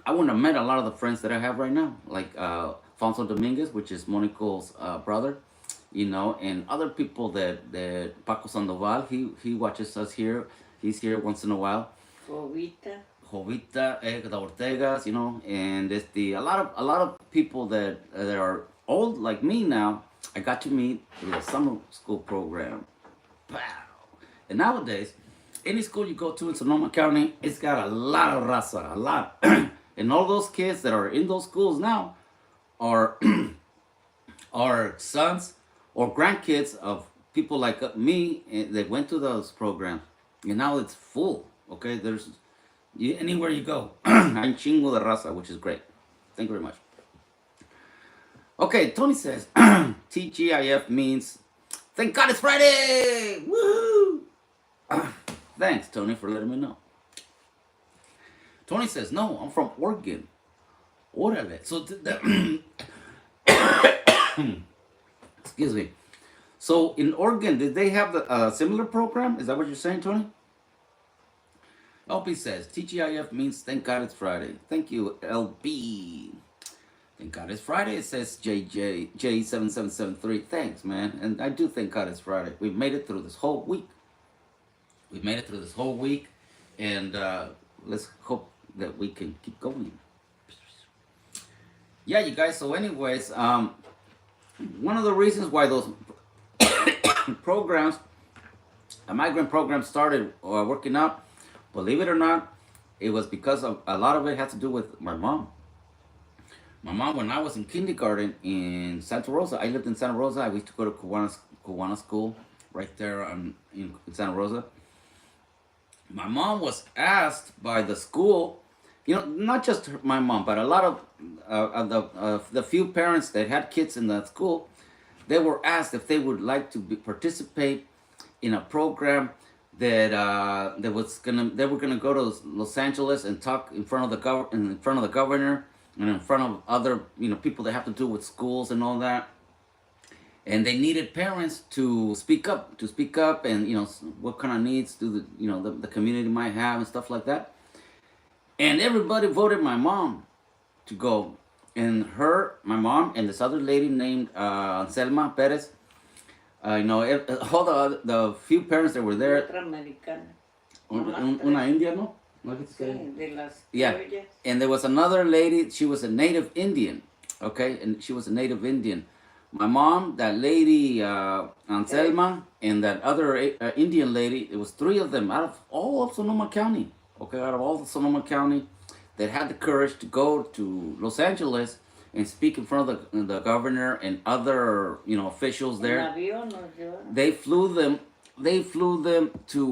I wouldn't have met a lot of the friends that I have right now, like Fonso Dominguez, which is Monico's brother, you know, and other people that Paco Sandoval. He watches us here. He's here once in a while. Jovita, the Ortegas, you know, and it's a lot of people that are old like me now. I got to meet through the summer school program. Wow. And nowadays, any school you go to in Sonoma County, it's got a lot of raza, a lot. And all those kids that are in those schools now are are sons or grandkids of people like me that went to those programs. And now it's full. Okay, there's anywhere you go, hay chingo de raza, which is great. Thank you very much. Okay, Tony says, TGIF means, thank God it's Friday! Woo! Thanks, Tony, for letting me know. Tony says, no, I'm from Oregon. Orale. So, excuse me. So, in Oregon, did they have a similar program? Is that what you're saying, Tony? LB says, TGIF means thank God it's Friday. Thank you, LB. Thank God it's Friday. It says J7773. Thanks, man. And I do thank God it's Friday. We've made it through this whole week. And let's hope that we can keep going. Yeah, you guys. So anyways, one of the reasons why those programs, migrant programs started working out, believe it or not, it was because of a lot of it had to do with my mom. My mom, when I was in kindergarten in Santa Rosa, I lived in Santa Rosa. I used to go to Cubana school right there in Santa Rosa. My mom was asked by the school, you know, not just my mom, but a lot of the few parents that had kids in that school, they were asked if they would like to participate in a program that they were gonna go to Los Angeles and talk in front of the governor and in front of other, you know, people that have to do with schools and all that. And they needed parents to speak up, and, you know, what kind of needs do the community might have and stuff like that. And everybody voted my mom to go. And my mom, and this other lady named Anselma Perez, you know, all the few parents that were there. Una India, no? Yeah. And there was another lady, she was a native Indian, okay? And she was a native Indian. My mom, that lady, Anselma, and that other Indian lady, it was three of them out of all of Sonoma County, okay? Out of all of Sonoma County that had the courage to go to Los Angeles and speak in front of the governor and other, you know, officials there. They flew them to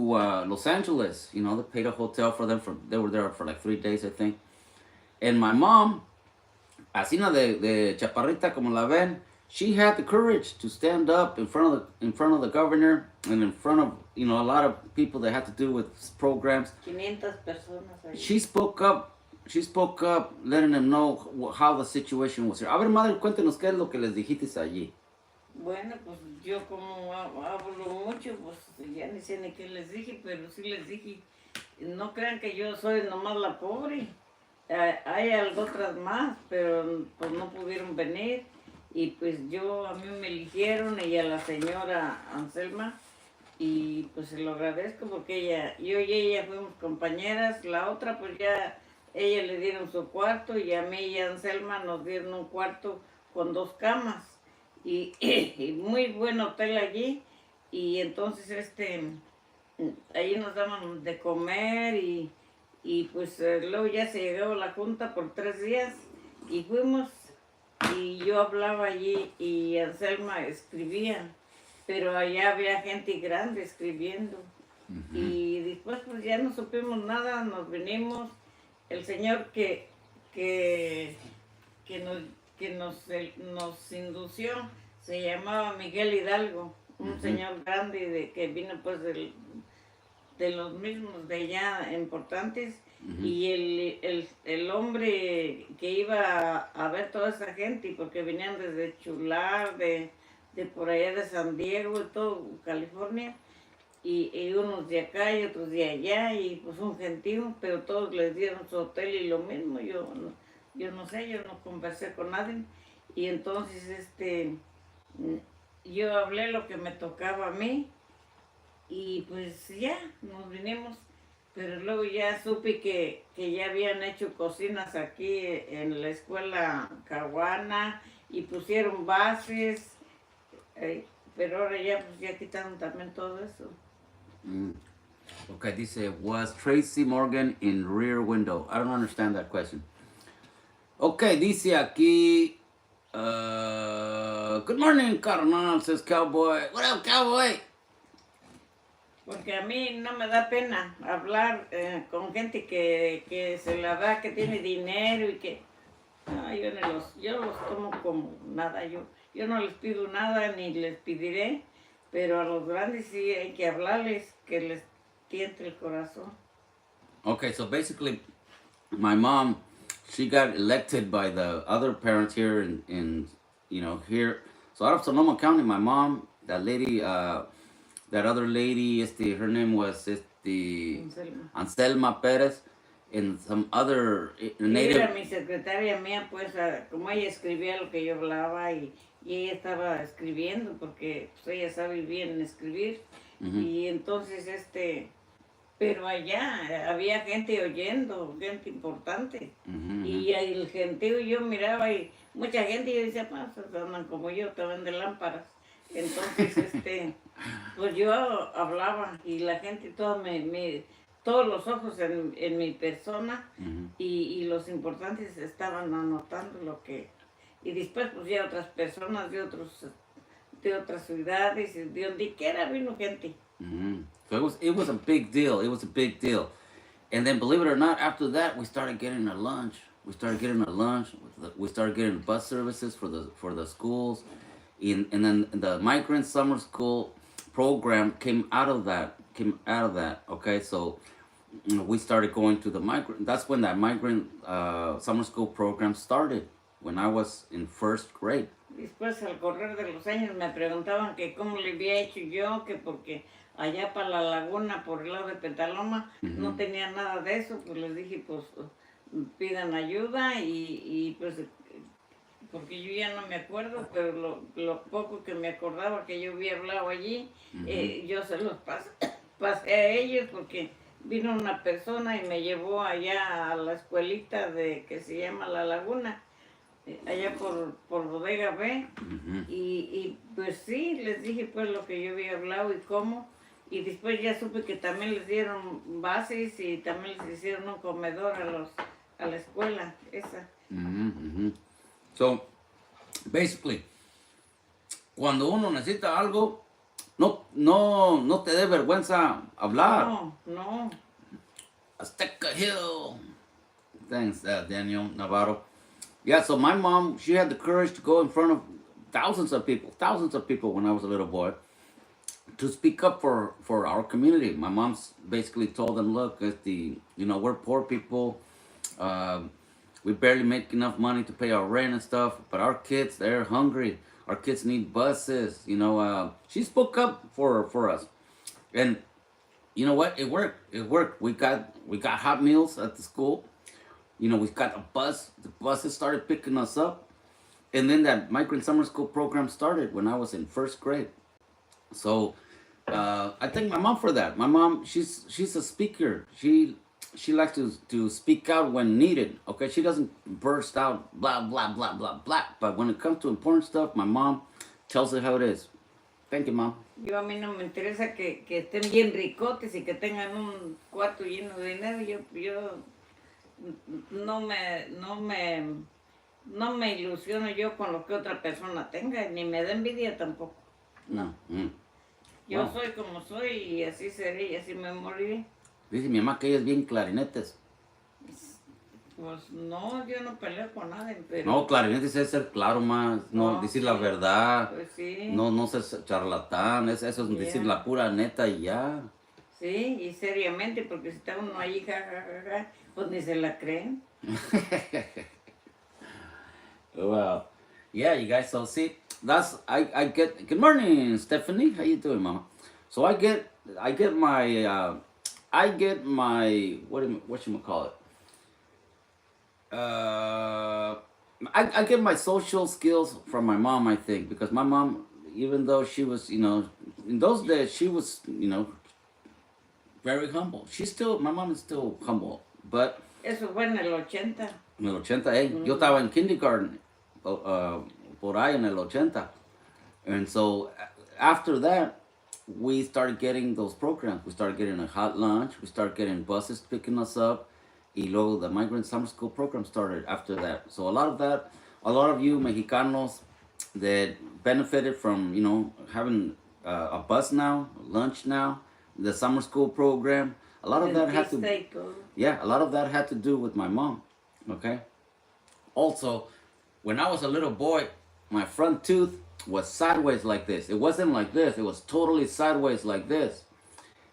Los Angeles. You know, they paid a hotel for them. They were there for like 3 days, I think. And my mom, así de chaparrita como la ven, she had the courage to stand up in front of the governor and in front of, you know, a lot of people that had to do with programs. 500 personas. She spoke up, letting them know how the situation was here. A ver, madre, cuéntenos qué es lo que les dijiste allí. Bueno, pues yo como hablo mucho, pues ya ni sé ni qué les dije, pero sí les dije, no crean que yo soy nomás la pobre. Hay otras más, pero pues no pudieron venir. Y pues a mí me eligieron y a la señora Anselma, y pues se lo agradezco porque yo y ella fuimos compañeras. La otra pues ya, ella le dieron su cuarto y a mí y a Anselma nos dieron un cuarto con 2 camas y muy buen hotel allí. Y entonces allí nos daban de comer y pues luego ya se llegó la junta por 3 días y fuimos. Y yo hablaba allí y Anselma escribía, pero allá había gente grande escribiendo. Y después pues ya no supimos nada, nos venimos. El señor que nos indució se llamaba Miguel Hidalgo, un señor grande que vino pues de los mismos de allá importantes. Y el hombre que iba a ver toda esa gente, porque venían desde Chular, de por allá de San Diego, y todo California, y unos de acá y otros de allá, y pues un gentío, pero todos les dieron su hotel y lo mismo. Yo no sé, yo no conversé con nadie, y entonces yo hablé lo que me tocaba a mí, y pues ya, nos vinimos. Pero luego ya supe que ya habían hecho cocinas aquí en la escuela Caguana y pusieron bases, pero ahora ya, pues ya quitaron también todo eso. Okay, dice, was Tracy Morgan in Rear Window? I don't understand that question. Okay, dice aquí, good morning, carnal, says Cowboy. What up, Cowboy? Porque a mí no me da pena hablar con gente que se la da, que tiene dinero y que... No, yo los tomo como nada. Yo no les pido nada ni les pediré, pero a los grandes sí hay que hablarles, que les tiente el corazón. Okay, so basically, my mom, she got elected by the other parents here in here. So out of Sonoma County, my mom, that lady, that other lady, her name was Anselma Perez, and some other native. Era mi secretaria mía, pues, como ella escribía lo que yo hablaba y ella estaba escribiendo, porque pues, ella sabe bien escribir. Y entonces, pero allá había gente oyendo, gente importante. Y el gentío yo miraba y mucha gente, yo decía, pues, andan como yo, estaban de lámparas. Entonces, pues yo hablaba y la gente toda todos los ojos en mi persona y los importantes estaban anotando lo que... Y después pues ya otras personas de otras ciudades, de donde quiera vino gente. So it was a big deal. It was a big deal. And then, believe it or not, after that, we started getting a lunch. We started getting bus services for the schools. And then the migrant summer school program came out of that. Okay, so we started going to the migrant. That's when that migrant summer school program started, when I was in first grade. Después, al correr de los años, me preguntaban que cómo le había hecho yo, que porque allá para la laguna, por el lado de Petaloma, no tenía nada de eso. Pues les dije, pues pidan ayuda y pues, porque yo ya no me acuerdo, pero lo poco que me acordaba que yo había hablado allí, yo se los pasé a ellos, porque vino una persona y me llevó allá a la escuelita que se llama La Laguna, allá por Bodega B, y pues sí, les dije pues lo que yo había hablado y cómo, y después ya supe que también les dieron bases y también les hicieron un comedor a la escuela esa. So, basically, cuando uno necesita algo, no te dé vergüenza hablar. No. Azteca Hill. Thanks, Daniel Navarro. Yeah, so my mom, she had the courage to go in front of thousands of people when I was a little boy, to speak up for our community. My mom's basically told them, look, we're poor people. We barely make enough money to pay our rent and stuff, but our kids, they're hungry. Our kids need buses. She spoke up for us. And you know what? It worked. We got hot meals at the school. We got a bus. The buses started picking us up. And then that migrant summer school program started when I was in first grade. So I thank my mom for that. My mom, she's a speaker. She likes to speak out when needed. Okay, she doesn't burst out blah blah blah blah blah. But when it comes to important stuff, my mom tells it how it is. Thank you, Mom. Yo a mí no me interesa que estén bien ricotes y que tengan un cuarto lleno de dinero. Yo no me ilusiono yo con lo que otra persona tenga, ni me da envidia tampoco. No. Yo soy como soy y así seré y así me moriré. Dice mi mamá que ella es bien clarinetes. Pues no, yo no peleo con nadie, pero... No, clarinetes es ser claro más, decir la verdad. Pues sí. No ser charlatán, eso es decir la pura neta y ya. Sí, y seriamente, porque si está uno ahí, ja, pues ni se la creen. Well, yeah, you guys. So see, I get. Good morning, Stephanie. How you doing, Mama? So I get my what you call it? I get my social skills from my mom, I think, because my mom, even though she was, in those days, she was, very humble. My mom is still humble, but Eso fue en el 80. en el 80, yo estaba en kindergarten, por ahí en el 80. And so after that, we started getting those programs. We started getting a hot lunch. We started getting buses picking us up. Y luego the migrant summer school program started after that. So a lot of you Mexicanos that benefited from, having a bus now, lunch now, the summer school program. A lot of that had to, yeah, a lot of that had to do with my mom. Okay. Also, when I was a little boy, my front tooth was sideways like this. It wasn't like this. It was totally sideways like this.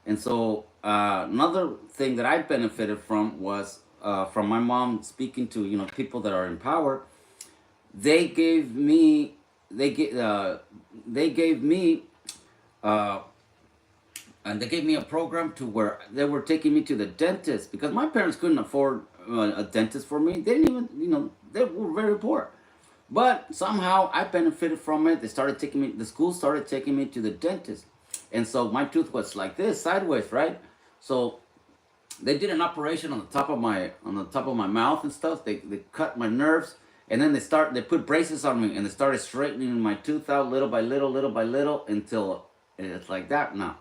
And so another thing that I benefited from was from my mom speaking to people that are in power. They gave me they gave me and they gave me a program to where they were taking me to the dentist because my parents couldn't afford a dentist for me. They didn't even they were very poor. But somehow I benefited from it. The school started taking me to the dentist. And so my tooth was like this, sideways, right? So they did an operation on the top of my mouth and stuff. They cut my nerves, and then they put braces on me, and they started straightening my tooth out little by little until it's like that now.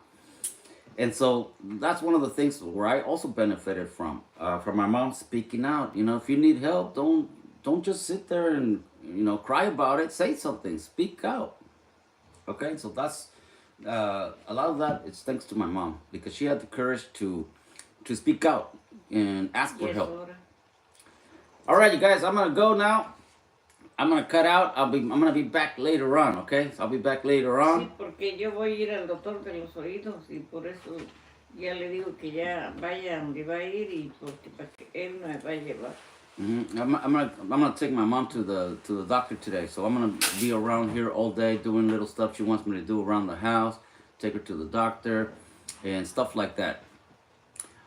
And so that's one of the things where I also benefited from my mom speaking out. If you need help, don't just sit there and cry about it. Say something. Speak out. Okay, so that's a lot of that. It's thanks to my mom because she had the courage to speak out and ask for help. Laura. All right, you guys, I'm gonna go now. I'm gonna cut out. I'm gonna be back later on. Okay, so I'll be back later Sí, on. porque yo voy a ir al doctor de los oídos y por eso ya le digo que ya vaya donde va a ir y porque para que él me va a llevar. I'm gonna take my mom to the doctor today. So I'm gonna be around here all day doing little stuff she wants me to do around the house. Take her to the doctor and stuff like that.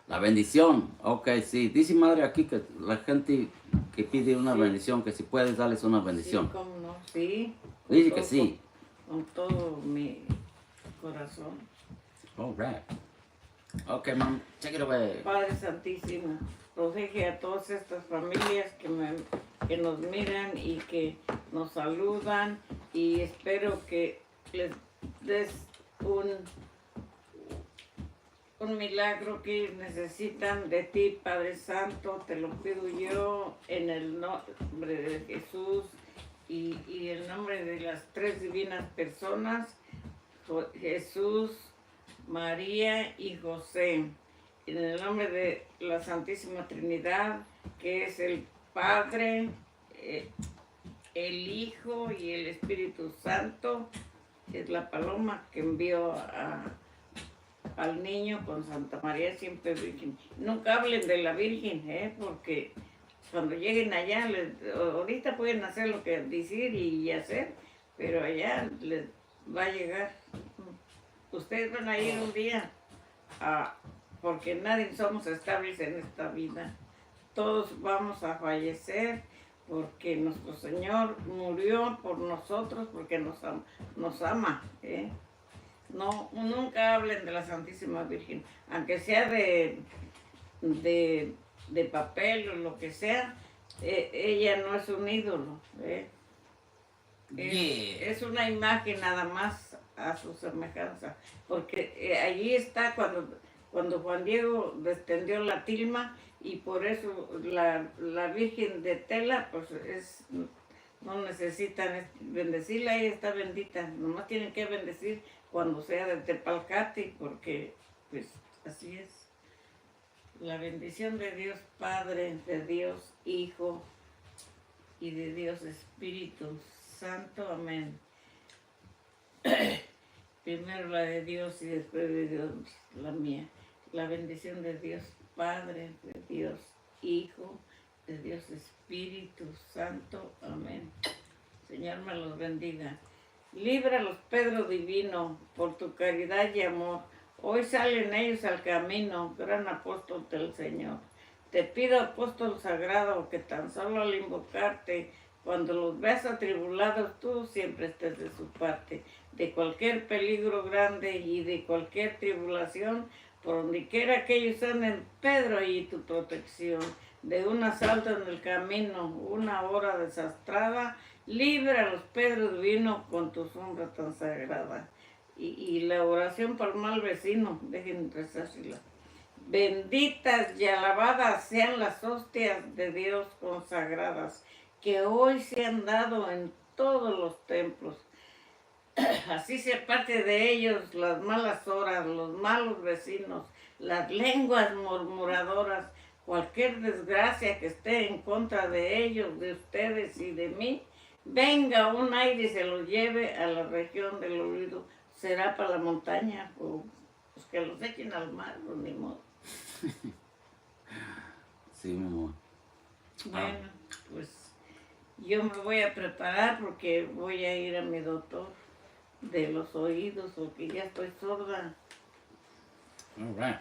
La bendición. Ok, sí. Dice madre aquí que la gente que pide una bendición, que si puedes darles una bendición. Sí, cómo no, sí. Dice que sí. Con todo mi corazón. All right. Okay, mom, take it away. Padre Santísimo, protege a todas estas familias que nos miran y que nos saludan y espero que les des un milagro que necesitan de ti, Padre Santo. Te lo pido yo en el nombre de Jesús y en nombre de las tres divinas personas, Jesús, María y José, en el nombre de la Santísima Trinidad, que es el Padre, el Hijo y el Espíritu Santo, es la paloma que envió al niño con Santa María siempre Virgen. Nunca hablen de la Virgen, porque cuando lleguen allá, ahorita pueden hacer lo que decir y hacer, pero allá les va a llegar. Ustedes van a ir un día, porque nadie somos estables en esta vida. Todos vamos a fallecer porque nuestro Señor murió por nosotros, porque nos ama. No, nunca hablen de la Santísima Virgen, aunque sea de papel o lo que sea, ella no es un ídolo. Es una imagen nada más a su semejanza, porque allí está cuando Juan Diego descendió la tilma y por eso la Virgen de Tela pues no necesitan bendecirla, ella está bendita, nomás tienen que bendecir cuando sea de Tepalcati, porque pues así es. La bendición de Dios Padre, de Dios Hijo y de Dios Espíritu Santo, amén. Primero la de Dios y después de Dios la mía. la bendición de Dios Padre, de Dios Hijo, de Dios Espíritu Santo. Amén. Señor me los bendiga. Líbralos, Pedro divino, por tu caridad y amor. Hoy salen ellos al camino, gran apóstol del Señor. Te pido, apóstol sagrado, que tan solo al invocarte, cuando los veas atribulados, tú siempre estés de su parte. De cualquier peligro grande y de cualquier tribulación, por donde quiera que ellos anden, Pedro, y tu protección. De un asalto en el camino, una hora desastrada, líbralos, Pedro divino, con tu sombra tan sagrada. Y la oración por el mal vecino, dejen rezársela. Benditas y alabadas sean las hostias de Dios consagradas, que hoy se han dado en todos los templos. Así se aparte de ellos las malas horas, los malos vecinos, las lenguas murmuradoras, cualquier desgracia que esté en contra de ellos, de ustedes y de mí, venga un aire y se lo lleve a la región del olvido. Será para la montaña, o pues que los echen al mar, pues ni modo. Sí, mi amor. Bueno, pues yo me voy a preparar porque voy a ir a mi doctor de los oídos, porque ya estoy sorda. All right.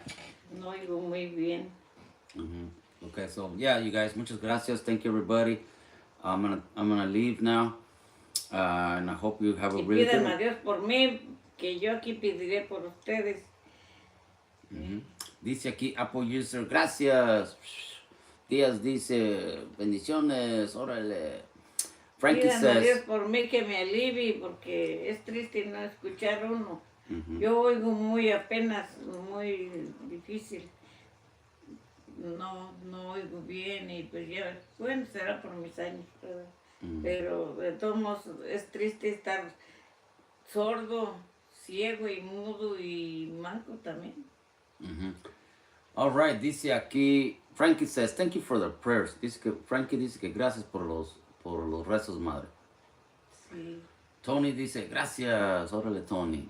No oigo muy bien. Okay, so yeah, you guys, muchas gracias. Thank you, everybody. I'm gonna leave now, and I hope you have a Y really pidan good. a Dios por mí, que yo aquí pediré por ustedes. Dice aquí Apple User, gracias. Díaz dice, bendiciones, órale. Frankie Pidan a Dios says, por mí que me alivie, porque es triste no escuchar uno. Yo oigo muy apenas, muy difícil. No oigo bien y pues ya, bueno, será por mis años, ¿verdad? Pero de todos modos es triste estar sordo, ciego y mudo y manco también. All right, dice aquí, Frankie says, thank you for the prayers. Frankie dice que gracias por los rezos, madre. Sí. Tony dice, gracias, órale, Tony.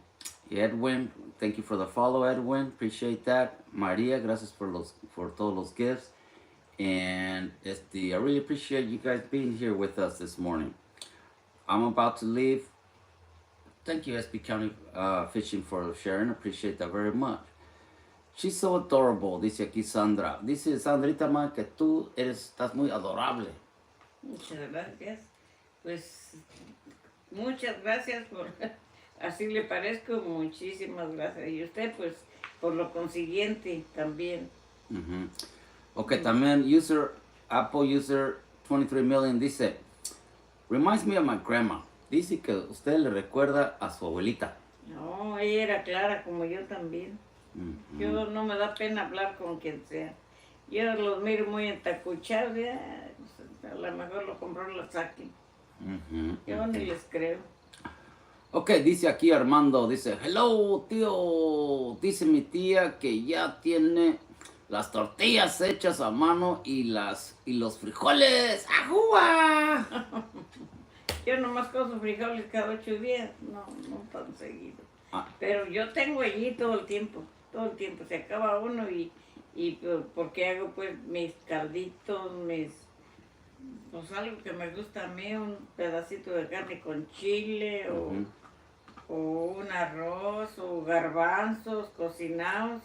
Y Edwin, thank you for the follow, Edwin, appreciate that. Maria, gracias for todos los gifts. And I really appreciate you guys being here with us this morning. I'm about to leave. Thank you, SB County Fishing, for sharing. Appreciate that very much. She's so adorable, dice aquí Sandra. Dice Sandrita, ma, que tú estás muy adorable. Muchas gracias. Pues muchas gracias por, así le parezco, muchísimas gracias. Y usted, pues, por lo consiguiente también. Ok, también Apple User 23 million dice, reminds me of my grandma. Dice que usted le recuerda a su abuelita. No, ella era clara como yo también. Yo no me da pena hablar con quien sea. Yo los miro muy entacuchados, ya, a lo mejor lo compró la saquen. Yo ni les creo. Ok, dice aquí Armando, dice, hello tío, dice mi tía que ya tiene las tortillas hechas a mano y los frijoles, ¡ajúa! Yo nomás coso frijoles cada 8 días, no tan seguido. Pero yo tengo allí todo el tiempo, se acaba uno y porque hago pues mis calditos, pues algo que me gusta a mí, un pedacito de carne con chile o un arroz o garbanzos cocinados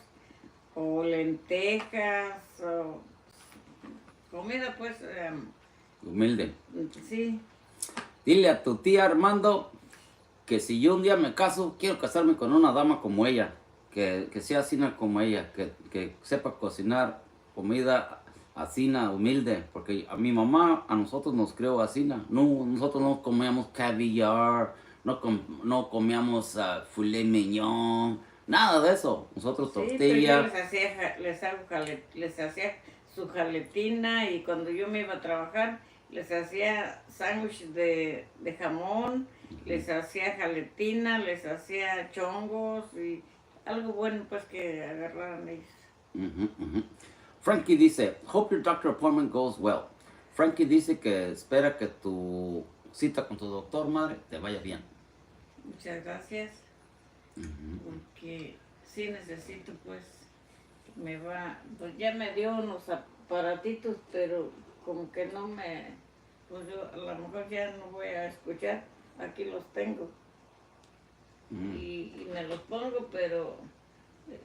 o lentejas o comida pues humilde. Sí. Dile a tu tía Armando que si yo un día me caso, quiero casarme con una dama como ella, que sea así como ella, que sepa cocinar comida así, humilde, porque a mi mamá, a nosotros nos crió así, nosotros no comíamos caviar, no comíamos filet mignon, nada de eso, nosotros tortilla. Sí, les hacía su jaletina y cuando yo me iba a trabajar, les hacía sándwich de jamón, les hacía jaletina, les hacía chongos y algo bueno pues que agarraran ellos. Frankie dice, hope your doctor appointment goes well. Frankie dice que espera que tu cita con tu doctor, madre, te vaya bien. Muchas gracias. Porque sí necesito pues me va, pues ya me dio unos aparatitos, pero como que no me, pues yo a lo mejor ya no voy a escuchar, aquí los tengo y me los pongo, pero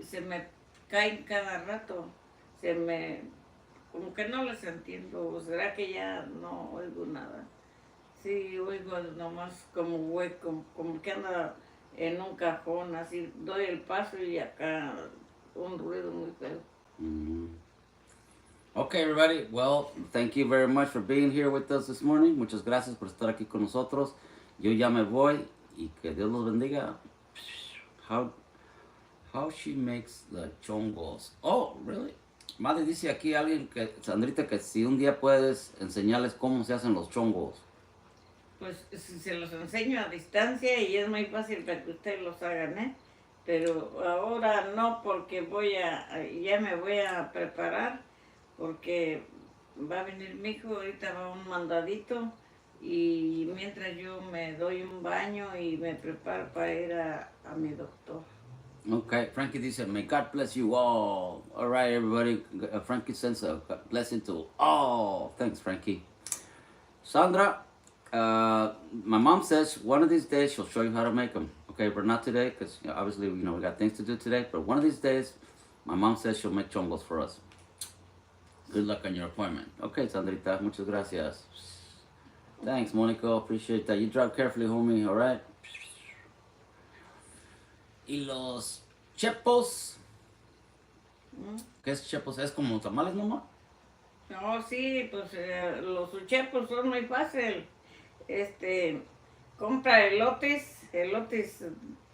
se me caen cada rato, se me, como que no les entiendo, o será que ya no oigo nada. Sí, oigo nomás como hueco, como que anda en un cajón, así doy el paso y acá un ruido muy feo. Okay, everybody. Well, thank you very much for being here with us this morning. Muchas gracias por estar aquí con nosotros. Yo ya me voy y que Dios los bendiga. How she makes the chongos. Oh, really? Madre, dice aquí alguien que, Sandrita, que si un día puedes enseñarles cómo se hacen los chongos. Pues si se los enseño a distancia y es muy fácil para que ustedes los hagan, ¿eh? Pero ahora no, porque ya me voy a preparar, porque va a venir mi hijo, ahorita va un mandadito, y mientras yo me doy un baño y me preparo para ir a mi doctor. Okay, Frankie dice, may God bless you all. All right, everybody. Frankie sends a blessing to all. Thanks, Frankie. Sandra, my mom says one of these days she'll show you how to make them. Okay, but not today because obviously we got things to do today. But one of these days, my mom says she'll make chongos for us. Good luck on your appointment. Okay, Sandrita, muchas gracias. Thanks, Monica. Appreciate that. You drive carefully, homie. All right. Y los chepos. ¿Qué es chepos? ¿Es como tamales nomás? No, sí, pues los uchepos son muy fácil. Compra elotes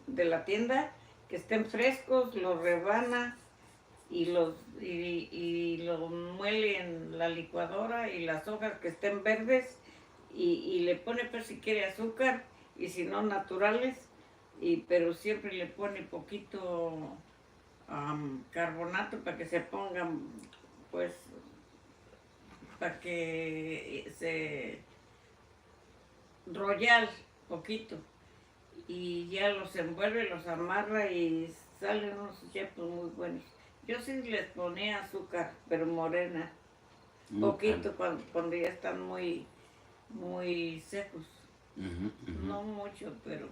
de la tienda que estén frescos, los rebana y los muele en la licuadora, y las hojas que estén verdes y le pone, pues si quiere azúcar, y si no naturales, pero siempre le pone poquito carbonato para que se pongan, pues, para que se royal poquito, y ya los envuelve, los amarra y salen unos chepos muy buenos. Yo sí les ponía azúcar, pero morena, poquito, cuando ya están muy secos. No mucho, pero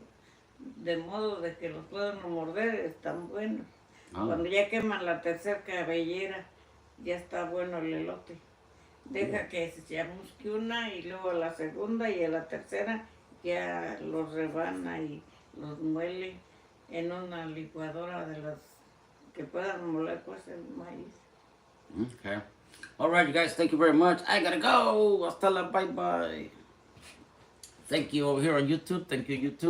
de modo de que los puedan morder, están buenos. Cuando ya queman la tercera cabellera, ya está bueno el elote. Deja que se chamusque una y luego la segunda, y a la tercera ya los rebana y los muele en una licuadora de las que puedan moler, pues, el maíz. Okay. All right, you guys, thank you very much. I gotta go. Hasta la bye-bye. Thank you over here on YouTube. Thank you, YouTube.